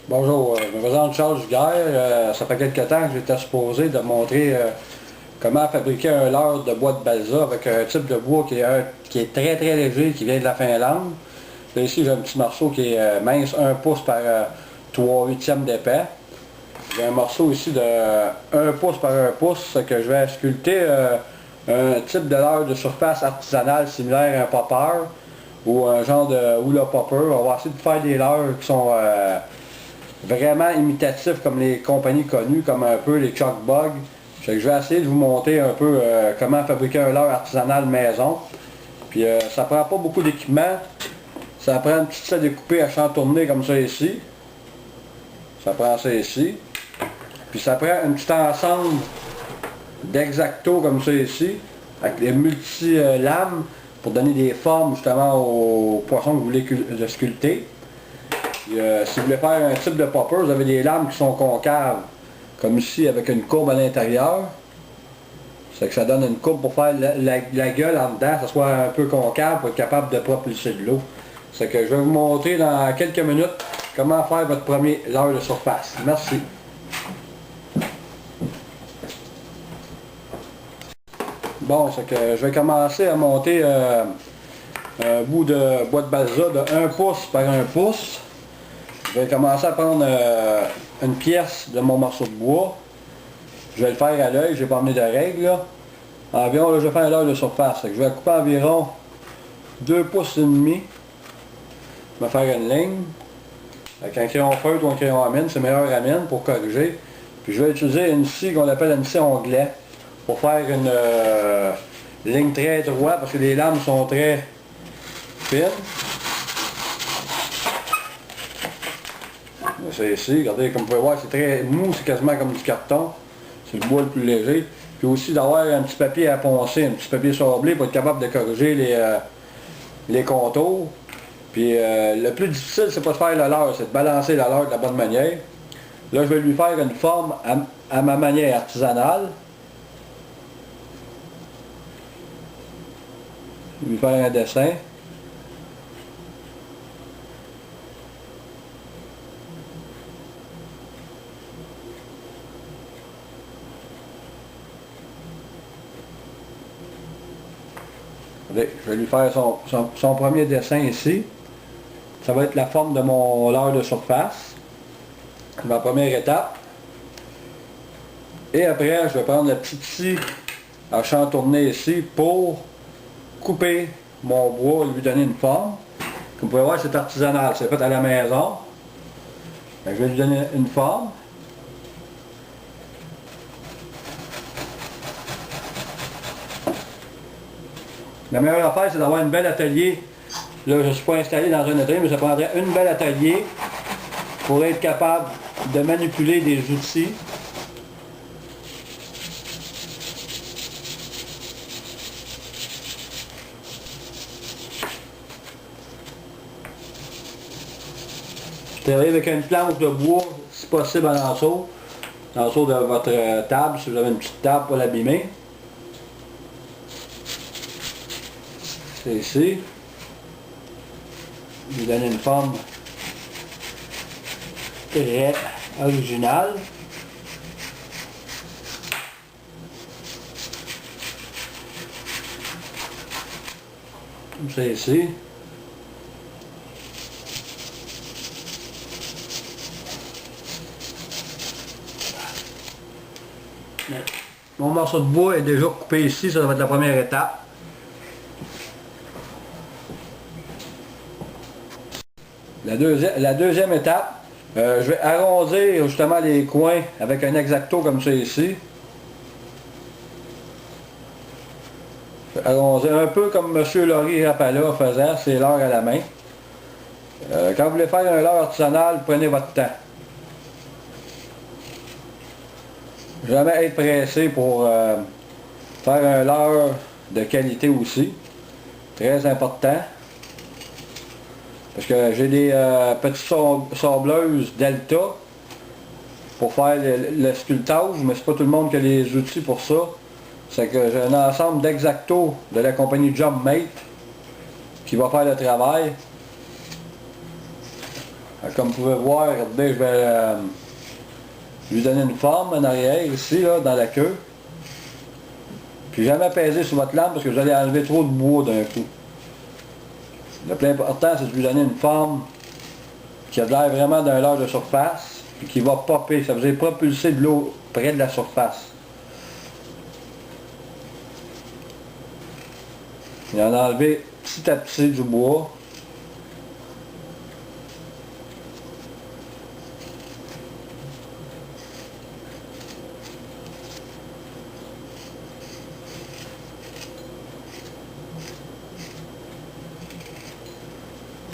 Bonjour, je me présente Charles Giguère. Ça fait quelques temps que j'étais supposé de montrer comment fabriquer un leurre de bois de balsa avec un type de bois qui est très très léger, qui vient de la Finlande. Là, ici j'ai un petit morceau qui est mince, 1 pouce par 3/8 d'épais. J'ai un morceau ici de 1 pouce par 1 pouce que je vais sculpter un type de leurre de surface artisanale similaire à un popper ou un genre de hula popper. On va essayer de faire des leurres qui sont vraiment imitatifs comme les compagnies connues, comme un peu les Chuck Bug. Je vais essayer de vous montrer un peu comment fabriquer un leurre artisanal maison. Puis ça prend pas beaucoup d'équipement. Ça prend une petite scie découpée à champ tourné comme ça ici. Ça prend ça ici. Puis ça prend un petit ensemble d'X-Acto comme ça ici, avec les multi-lames pour donner des formes justement aux poissons que vous voulez sculpter. Et, si vous voulez faire un type de popper, vous avez des lames qui sont concaves, comme ici avec une courbe à l'intérieur. C'est que ça donne une courbe pour faire la gueule en dedans, que ça soit un peu concave pour être capable de propulser de l'eau. C'est que je vais vous montrer dans quelques minutes comment faire votre premier leurre de surface. Merci. Bon, c'est que je vais commencer à monter un bout de bois de balsa de 1 pouce par 1 pouce. Je vais commencer à prendre une pièce de mon morceau de bois. Je vais le faire à l'œil, je n'ai pas emmené de règle là. Environ, là, je vais faire un leurre de surface. Je vais couper environ 2 pouces et demi. Je vais faire une ligne. Avec un crayon feutre ou un crayon à mine, c'est meilleur à mine pour corriger. Puis je vais utiliser une scie qu'on appelle une scie onglet pour faire une ligne très droite parce que les lames sont très fines. C'est ici, regardez, comme vous pouvez voir, c'est très mou, c'est quasiment comme du carton. C'est le bois le plus léger. Puis aussi d'avoir un petit papier à poncer, un petit papier sablé pour être capable de corriger les contours. Puis le plus difficile, c'est pas de faire le leurre, c'est de balancer le leurre de la bonne manière. Là, je vais lui faire une forme à ma manière artisanale. Je vais lui faire un dessin. Je vais lui faire son premier dessin ici. Ça va être la forme de mon leurre de surface. C'est ma première étape. Et après, je vais prendre la petite scie à champ tourné ici pour couper mon bois et lui donner une forme. Comme vous pouvez voir, c'est artisanal, c'est fait à la maison. Je vais lui donner une forme. La meilleure affaire, c'est d'avoir une belle atelier. Là, je ne suis pas installé dans un atelier, mais ça prendrait une belle atelier pour être capable de manipuler des outils. Je travaille avec une planche de bois, si possible en dessous de votre table, si vous avez une petite table pour l'abîmer. C'est ici. Je lui donne une forme très originale. Comme ça ici. Mon morceau de bois est déjà coupé ici, ça va être la première étape. La deuxième étape, je vais arrondir justement les coins avec un X-Acto comme ça ici. Arrondir un peu comme M. Laurie Rapala faisait ses leurres à la main. Quand vous voulez faire un leurre artisanal, prenez votre temps. Jamais être pressé pour faire un leurre de qualité aussi. Très important. Parce que j'ai des petites sableuses Delta pour faire le sculptage, mais c'est pas tout le monde qui a les outils pour ça. C'est que j'ai un ensemble d'X-Acto de la compagnie Jumpmate qui va faire le travail. Comme vous pouvez voir, regardez, je vais lui donner une forme en arrière, ici, là, dans la queue. Puis jamais peser sur votre lampe parce que vous allez enlever trop de bois d'un coup. Le plus important, c'est de lui donner une forme qui a l'air vraiment d'un leurre de surface, puis qui va popper. Ça vous allez propulser de l'eau près de la surface. Il en a enlevé petit à petit du bois.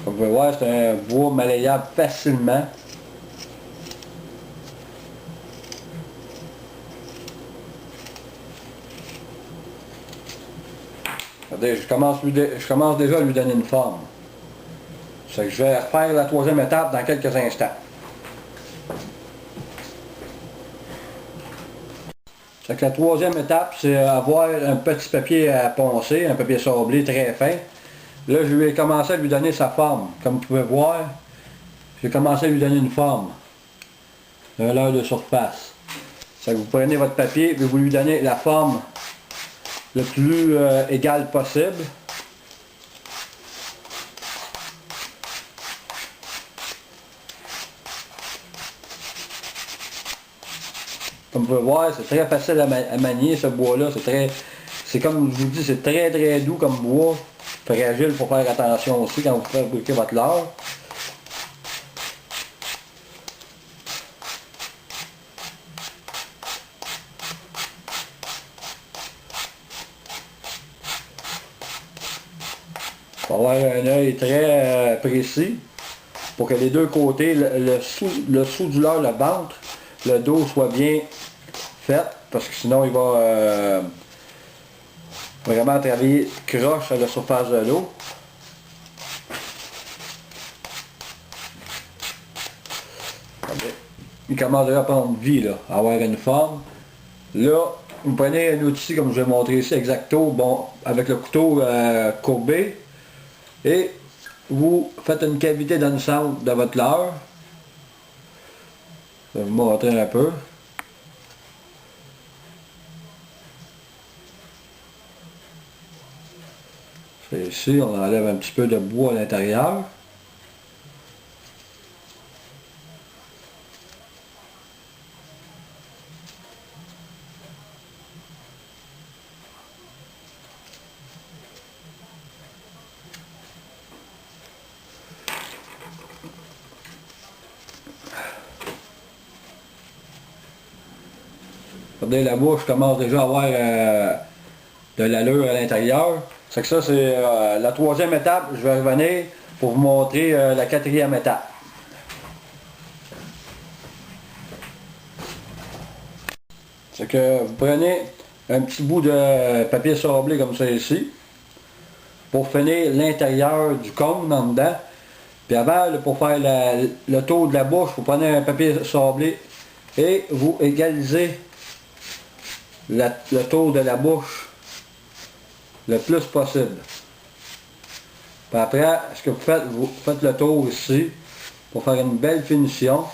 Comme vous pouvez voir, c'est un bois malléable facilement. Regardez, je commence déjà à lui donner une forme. C'est que je vais refaire la troisième étape dans quelques instants. C'est que la troisième étape, c'est avoir un petit papier à poncer, un papier sablé très fin. Là, je vais commencer à lui donner sa forme. Comme vous pouvez voir, j'ai commencé à lui donner une forme. Un leurre de surface. C'est que vous prenez votre papier et vous lui donnez la forme le plus égale possible. Comme vous pouvez voir, c'est très facile à manier ce bois-là. C'est comme je vous dis, c'est très très doux comme bois. Fragile, il faut faire attention aussi quand vous fabriquez votre leurre. Il faut avoir un œil très précis pour que les deux côtés, le sous du leurre, le ventre, le dos soit bien fait, parce que sinon il va vraiment travailler croche à la surface de l'eau. Il commence déjà à prendre vie, là, à avoir une forme. Là, vous prenez un outil comme je vais montrer ici, X-Acto, bon, avec le couteau courbé, et vous faites une cavité dans le centre de votre leurre. Je vais vous montrer un peu. C'est ici, on enlève un petit peu de bois à l'intérieur. Regardez, la bouche commence déjà à avoir de l'allure à l'intérieur. C'est que ça, c'est la troisième étape. Je vais revenir pour vous montrer la quatrième étape. C'est que vous prenez un petit bout de papier sablé comme ça ici, pour finir l'intérieur du cône en dedans. Puis avant, là, pour faire le tour de la bouche, vous prenez un papier sablé et vous égalisez le tour de la bouche le plus possible. Puis après, ce que vous faites le tour ici pour faire une belle finition.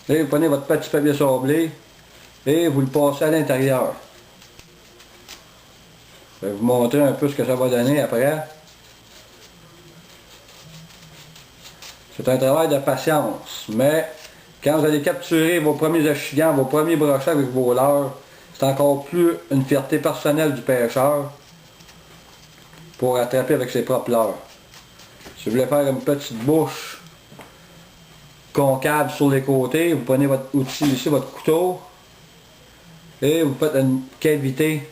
Et vous prenez votre petit papier sablé et vous le passez à l'intérieur. Je vais vous montrer un peu ce que ça va donner après. C'est un travail de patience, mais quand vous allez capturer vos premiers échigans, vos premiers brochets avec vos leurres, c'est encore plus une fierté personnelle du pêcheur pour attraper avec ses propres leurres. Si vous voulez faire une petite bouche concave sur les côtés, vous prenez votre outil ici, votre couteau, et vous faites une cavité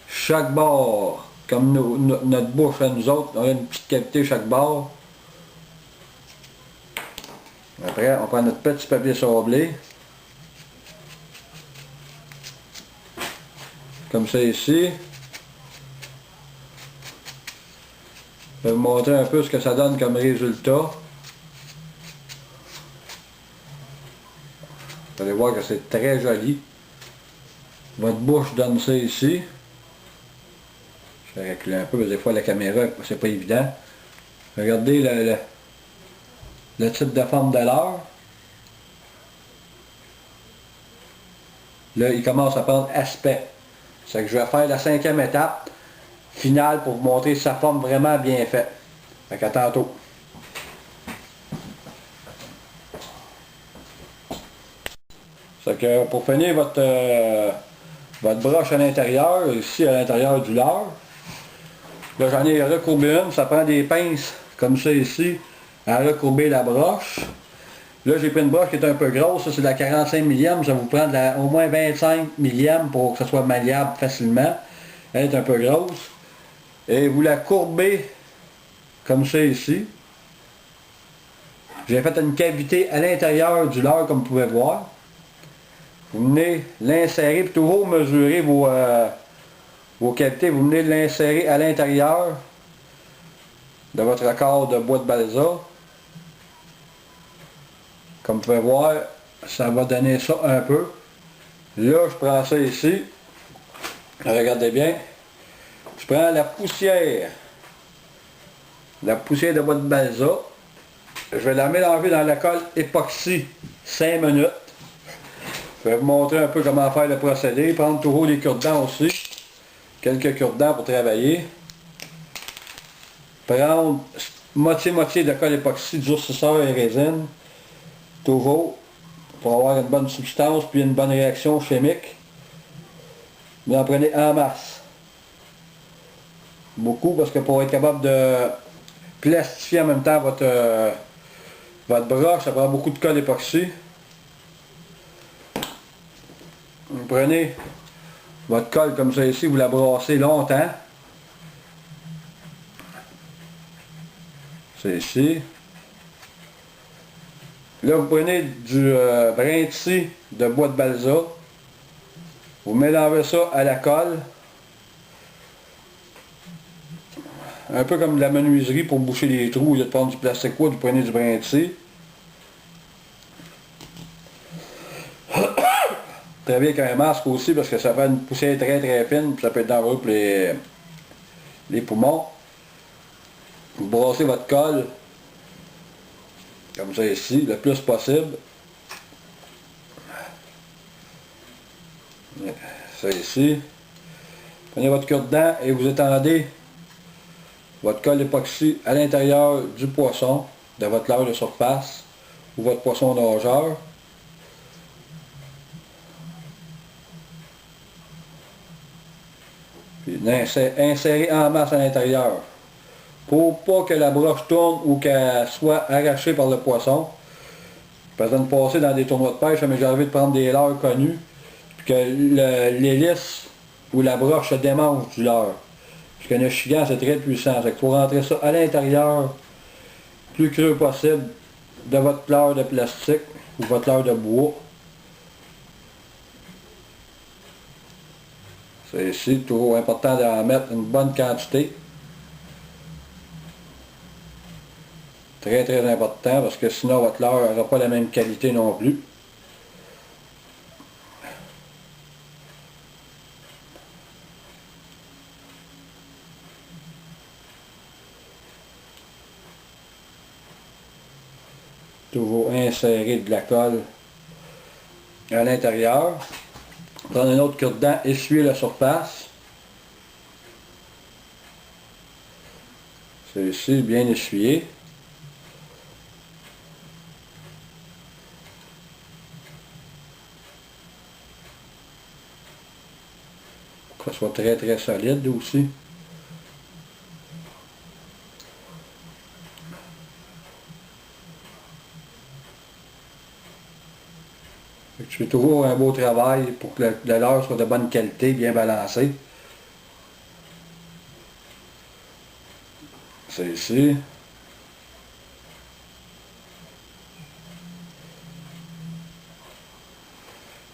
chaque bord, comme notre bouche à nous autres, on a une petite cavité chaque bord. Après, on prend notre petit papier sablé, comme ça ici. Je vais vous montrer un peu ce que ça donne comme résultat. Vous allez voir que c'est très joli. Votre bouche donne ça ici. Je vais reculer un peu parce que des fois la caméra, c'est pas évident. Regardez le type de forme de leurre. Là, il commence à prendre aspect. C'est que je vais faire la 5e étape finale pour vous montrer sa forme vraiment bien faite. Fait qu'à tantôt. C'est que pour finir votre broche à l'intérieur, ici à l'intérieur du leurre, là j'en ai recourbé une, ça prend des pinces comme ça ici à recourber la broche. Là j'ai pris une broche qui est un peu grosse, ça c'est de la 45 mm, ça vous prend au moins 25 mm pour que ça soit malléable facilement. Elle est un peu grosse. Et vous la courbez comme ça ici. J'ai fait une cavité à l'intérieur du leurre comme vous pouvez voir. Vous venez l'insérer, puis toujours mesurer vos cavités, vous venez l'insérer à l'intérieur de votre accord de bois de balsa. Comme vous pouvez voir, ça va donner ça un peu. Là, je prends ça ici. Regardez bien. Je prends la poussière de bois de balsa. Je vais la mélanger dans la colle époxy 5 minutes. Je vais vous montrer un peu comment faire le procédé. Prendre toujours les cure-dents aussi. Quelques cure-dents pour travailler. Prendre moitié-moitié de colle époxy, durcisseur et résine. Toujours. Pour avoir une bonne substance puis une bonne réaction chimique. Vous en prenez en masse. Beaucoup parce que pour être capable de plastifier en même temps votre broche, ça prend beaucoup de colle époxy. Vous prenez votre colle comme ça ici, vous la brassez longtemps. C'est ici. Là, vous prenez du brin de scie de bois de balsa. Vous mélangez ça à la colle. Un peu comme de la menuiserie pour boucher les trous. Au lieu de prendre du plastique wood, vous prenez du brin de scie. Très bien avec un masque aussi parce que ça fait une poussière très très fine. Ça peut être dangereux pour les poumons. Vous brassez votre colle. Comme ça ici, le plus possible. Ça ici. Prenez votre cure-dent et vous étendez votre colle époxy à l'intérieur du poisson, de votre leurre de surface ou votre poisson nageur. Puis insérez en masse à l'intérieur. Pour pas que la broche tourne ou qu'elle soit arrachée par le poisson. Pas besoin de passer dans des tournois de pêche, mais j'ai envie de prendre des leurres connus, puis que l'hélice ou la broche se démange du leurre. Parce qu'un chigan, c'est très puissant. Il faut rentrer ça à l'intérieur, plus creux possible, de votre leurre de plastique ou votre leurre de bois. C'est ici toujours important d'en mettre une bonne quantité. Très très important parce que sinon votre leurre n'aura pas la même qualité non plus. Toujours insérer de la colle à l'intérieur. Prendre un autre cure-dent, essuyer la surface. C'est ici, bien essuyé. Pour que ça soit très très solide aussi. Je fais toujours un beau travail pour que le leurre soit de bonne qualité, bien balancé. C'est ici.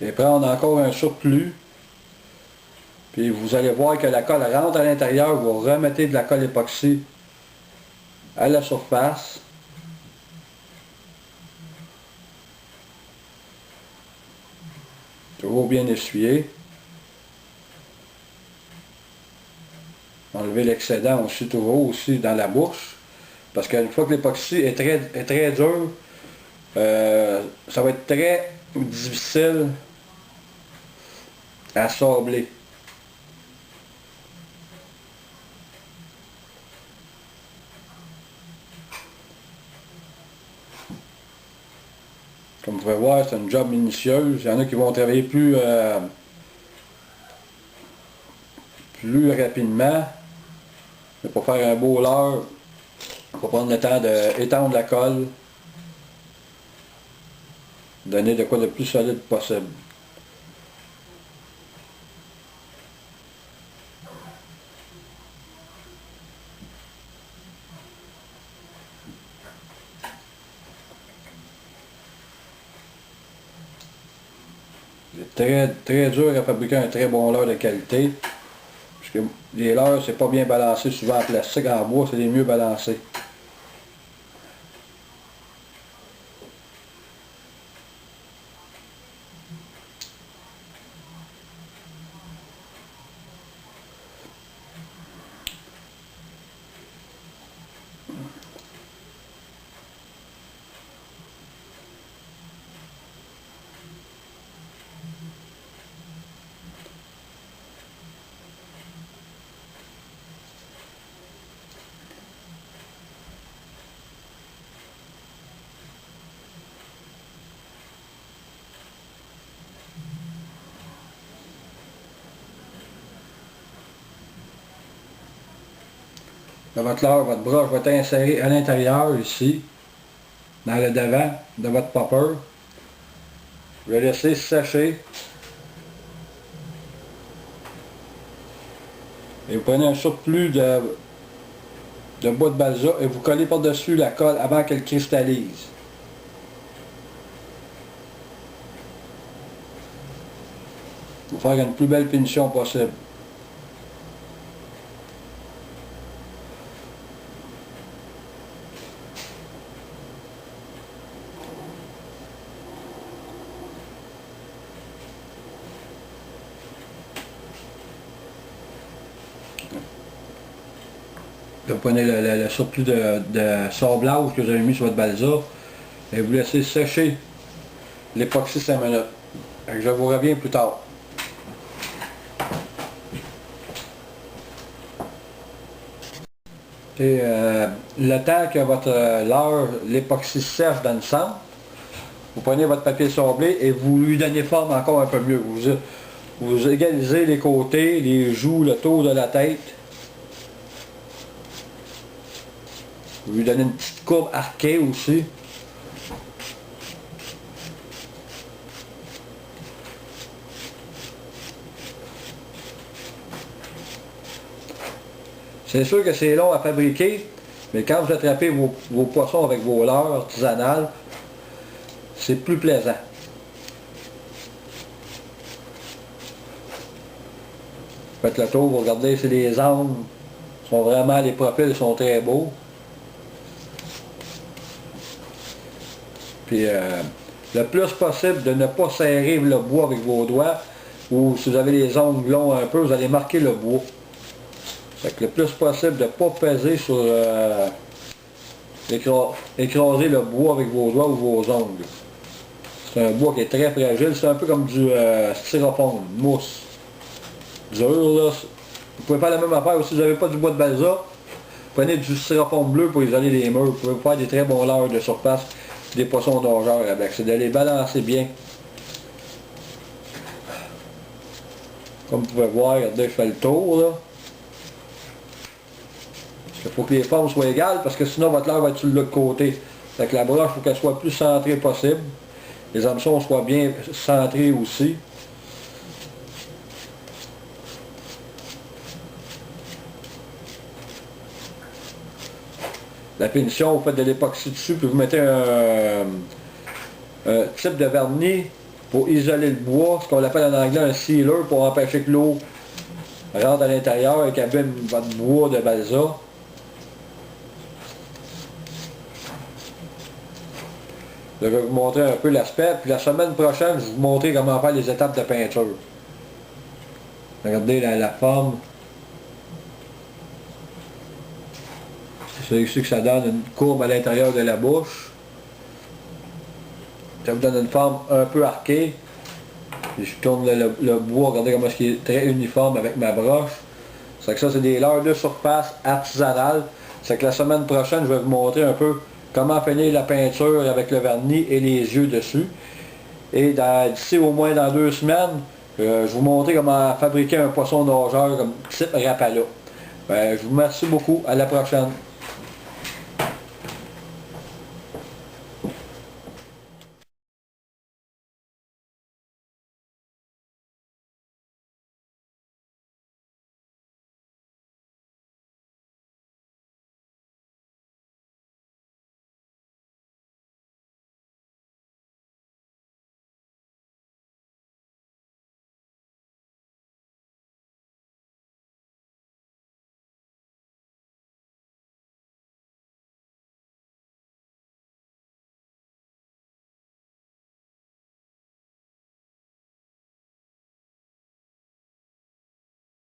Et prendre encore un surplus. Puis vous allez voir que la colle rentre à l'intérieur, vous remettez de la colle époxy à la surface. Toujours bien essuyé. Enlever l'excédent aussi, toujours aussi dans la bouche. Parce qu'une fois que l'époxy est très dur, ça va être très difficile à sabler. Comme vous pouvez voir, c'est une job minutieuse. Il y en a qui vont travailler plus rapidement. Mais pour faire un beau leurre, il faut prendre le temps d'étendre la colle, donner de quoi de plus solide possible. C'est très dur à fabriquer un très bon leurre de qualité. Puisque les leurres, c'est pas bien balancé souvent en plastique, en bois, c'est les mieux balancés. Dans votre leurre, votre broche va être insérée à l'intérieur, ici, dans le devant de votre popper. Vous le laissez sécher. Et vous prenez un surplus de bois de balsa et vous collez par-dessus la colle avant qu'elle cristallise. Pour faire une plus belle finition possible. Vous prenez le surplus de sablage que vous avez mis sur votre balsa et vous laissez sécher l'époxy 5 minutes. Je vous reviens plus tard. Et, le temps que votre leurre, l'époxy sèche dans le centre, vous prenez votre papier sablé et vous lui donnez forme encore un peu mieux. Vous égalisez les côtés, les joues, le tour de la tête. Vous lui donnez une petite courbe arquée aussi. C'est sûr que c'est long à fabriquer, mais quand vous attrapez vos poissons avec vos leurres artisanales, c'est plus plaisant. Faites le tour, vous regardez si les angles sont vraiment, les profils sont très beaux. Puis le plus possible de ne pas serrer le bois avec vos doigts, ou si vous avez les ongles longs un peu, vous allez marquer le bois. Fait que le plus possible de ne pas peser sur écraser le bois avec vos doigts ou vos ongles. C'est un bois qui est très fragile, c'est un peu comme du styrofoam, mousse. Dur là. Vous pouvez faire la même affaire aussi, si vous n'avez pas du bois de balsa, prenez du styrofoam bleu pour isoler les murs. Vous pouvez faire des très bons leurres de surface, des poissons nageurs avec. C'est de les balancer bien. Comme vous pouvez voir, regardez, je fais le tour là. Il faut que les formes soient égales parce que sinon votre leurre va être sur l'autre côté. Fait que la broche, il faut qu'elle soit plus centrée possible. Les hameçons soient bien centrés aussi. La finition, vous faites de l'époxy dessus, puis vous mettez un type de vernis pour isoler le bois, ce qu'on appelle en anglais un sealer, pour empêcher que l'eau rentre à l'intérieur et qu'abîme votre bois de balsa. Je vais vous montrer un peu l'aspect, puis la semaine prochaine, je vais vous montrer comment faire les étapes de peinture. Regardez la forme. C'est ici que ça donne une courbe à l'intérieur de la bouche. Ça vous donne une forme un peu arquée. Et je tourne le bois, regardez comment il est très uniforme avec ma broche. C'est que ça, c'est des leurres de surface artisanales. C'est que la semaine prochaine, je vais vous montrer un peu comment finir la peinture avec le vernis et les yeux dessus. Et d'ici au moins dans 2 semaines, je vais vous montrer comment fabriquer un poisson nageur comme type Rapala. Je vous remercie beaucoup. À la prochaine.